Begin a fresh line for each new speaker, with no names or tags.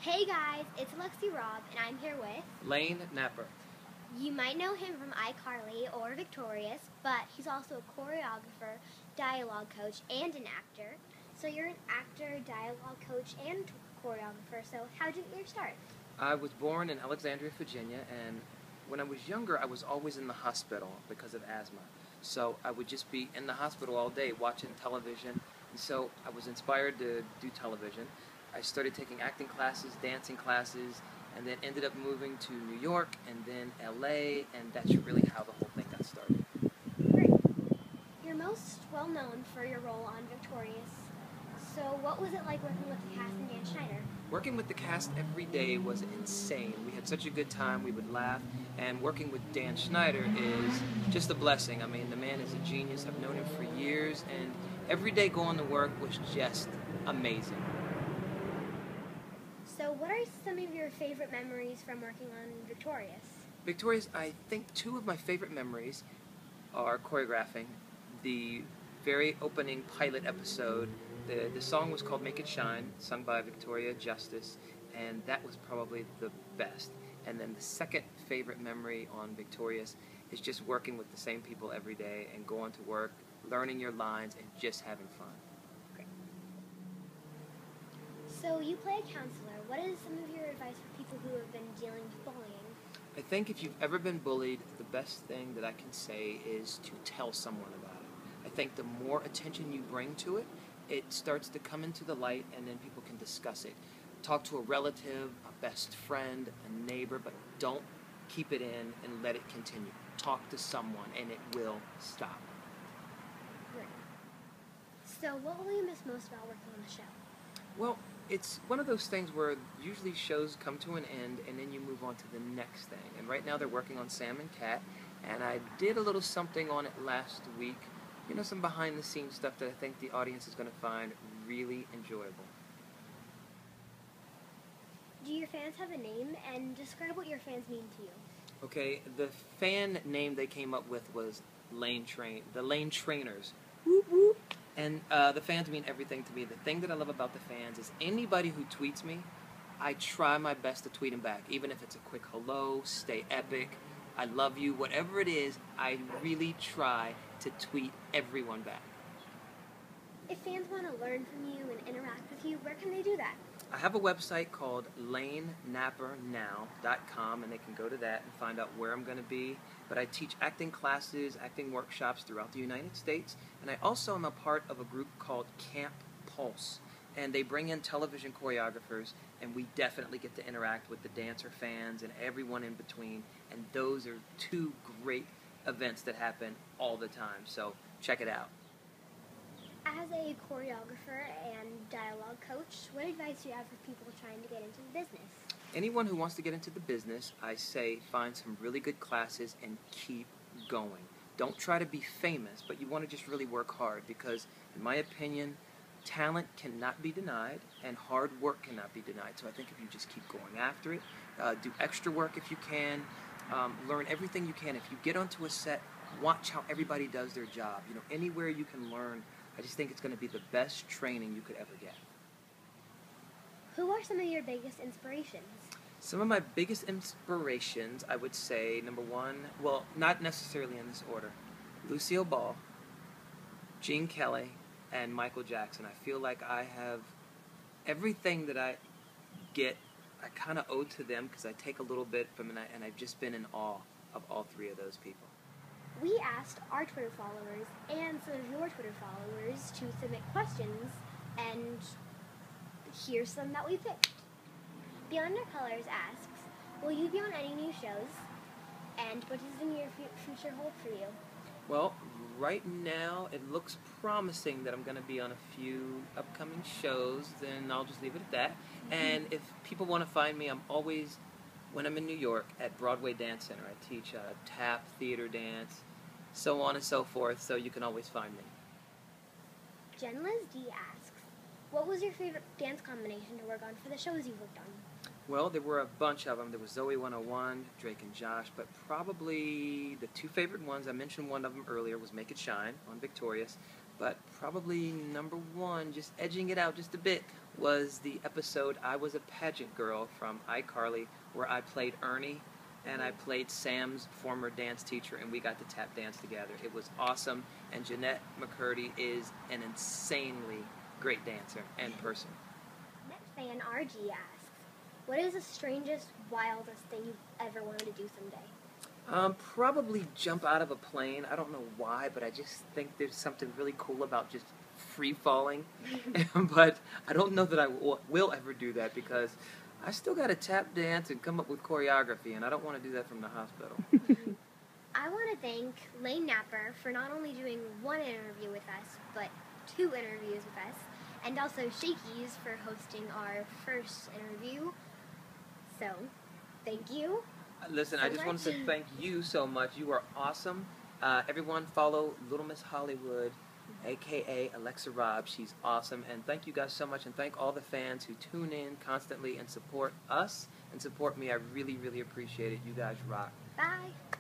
Hey guys, it's Lexi Rob, and I'm here with
Lane Napper.
You might know him from iCarly or Victorious, but he's also a choreographer, dialogue coach, and an actor. So you're an actor, dialogue coach, and choreographer, so how'd you get your start?
I was born in Alexandria, Virginia, and when I was younger, I was always in the hospital because of asthma. So I would just be in the hospital all day watching television, and so I was inspired to do television. I started taking acting classes, dancing classes, and then ended up moving to New York and then LA, and that's really how the whole thing got started.
Great. You're most well known for your role on Victorious. So what was it like working with the cast and Dan Schnieder?
Working with the cast every day was insane. We had such a good time, we would laugh, and working with Dan Schnieder is just a blessing. I mean, the man is a genius. I've known him for years, and every day going to work was just amazing.
So what are some of your favorite memories from working on Victorious?
Victorious, I think two of my favorite memories are choreographing the very opening pilot episode. The song was called Make It Shine, sung by Victoria Justice, and that was probably the best. And then the second favorite memory on Victorious is just working with the same people every day and going to work, learning your lines, and just having fun.
Great. So you play a counselor. What is some of your advice for people who have been dealing with bullying?
I think if you've ever been bullied, the best thing that I can say is to tell someone about it. I think the more attention you bring to it, it starts to come into the light, and then people can discuss it. Talk to a relative, a best friend, a neighbor, but don't keep it in and let it continue. Talk to someone, and it will stop.
Great. So what will you miss most about working on the show?
Well, it's one of those things where usually shows come to an end, and then you move on to the next thing. And right now they're working on Sam and Cat, and I did a little something on it last week. You know, some behind-the-scenes stuff that I think the audience is going to find really enjoyable.
Do your fans have a name, and describe what your fans mean to you?
Okay, the fan name they came up with was the Lane Trainers. Whoop, whoop. And the fans mean everything to me. The thing that I love about the fans is anybody who tweets me, I try my best to tweet them back. Even if it's a quick hello, stay epic, I love you, whatever it is, I really try to tweet everyone back.
If fans want to learn from you and interact with you, where can they do that?
I have a website called lanenappernow.com, and they can go to that and find out where I'm going to be. But I teach acting classes, acting workshops throughout the United States, and I also am a part of a group called Camp Pulse. And they bring in television choreographers, and we definitely get to interact with the dancer fans and everyone in between. And those are two great events that happen all the time, so check it out.
As a choreographer and dialogue coach, what advice do you have for people trying to get into the business?
Anyone who wants to get into the business, I say find some really good classes and keep going. Don't try to be famous, but you want to just really work hard because, in my opinion, talent cannot be denied and hard work cannot be denied. So I think if you just keep going after it, do extra work if you can, learn everything you can. If you get onto a set, watch how everybody does their job. You know, anywhere you can learn, I just think it's going to be the best training you could ever get.
Who are some of your biggest inspirations?
Some of my biggest inspirations, I would say, number one, well, not necessarily in this order, Lucille Ball, Gene Kelly, and Michael Jackson. I feel like I have everything that I get, I kind of owe to them because I take a little bit from it, and I've just been in awe of all three of those people.
We asked our Twitter followers and some of your Twitter followers to submit questions, and here's some that we picked. Beyond Our Colors asks, will you be on any new shows? And what does the near future hold for you?
Well, right now it looks promising that I'm going to be on a few upcoming shows, then I'll just leave it at that. And if people want to find me, I'm always, when I'm in New York, at Broadway Dance Center. I teach tap, theater dance, so on and so forth, so you can always find me.
Jen Liz D asks, what was your favorite dance combination to work on for the shows you've worked on?
Well, there were a bunch of them. There was Zoey 101, Drake and Josh, but probably the two favorite ones, I mentioned one of them earlier, was Make It Shine on Victorious, But probably number one, just edging it out just a bit, was the episode I Was a Pageant Girl from iCarly, where I played Ernie, and I played Sam's former dance teacher, and we got to tap dance together. It was awesome, and Jeanette McCurdy is an insanely great dancer and person.
Next fan RG asks, what is the strangest, wildest thing you've ever wanted to do someday?
Probably jump out of a plane. I don't know why, but I just think there's something really cool about just free falling. But I don't know that I will ever do that, because I still got to tap dance and come up with choreography, and I don't want to do that from the hospital.
I want to thank Lane Napper for not only doing one interview with us, but 2 interviews with us, and also Shakey's for hosting our first interview. So, thank you.
Listen, I just want to say thank you so much. You are awesome. Everyone follow Little Miss Hollywood, a.k.a. Alexa Robb. She's awesome. And thank you guys so much. And thank all the fans who tune in constantly and support us and support me. I really, really appreciate it. You guys rock.
Bye.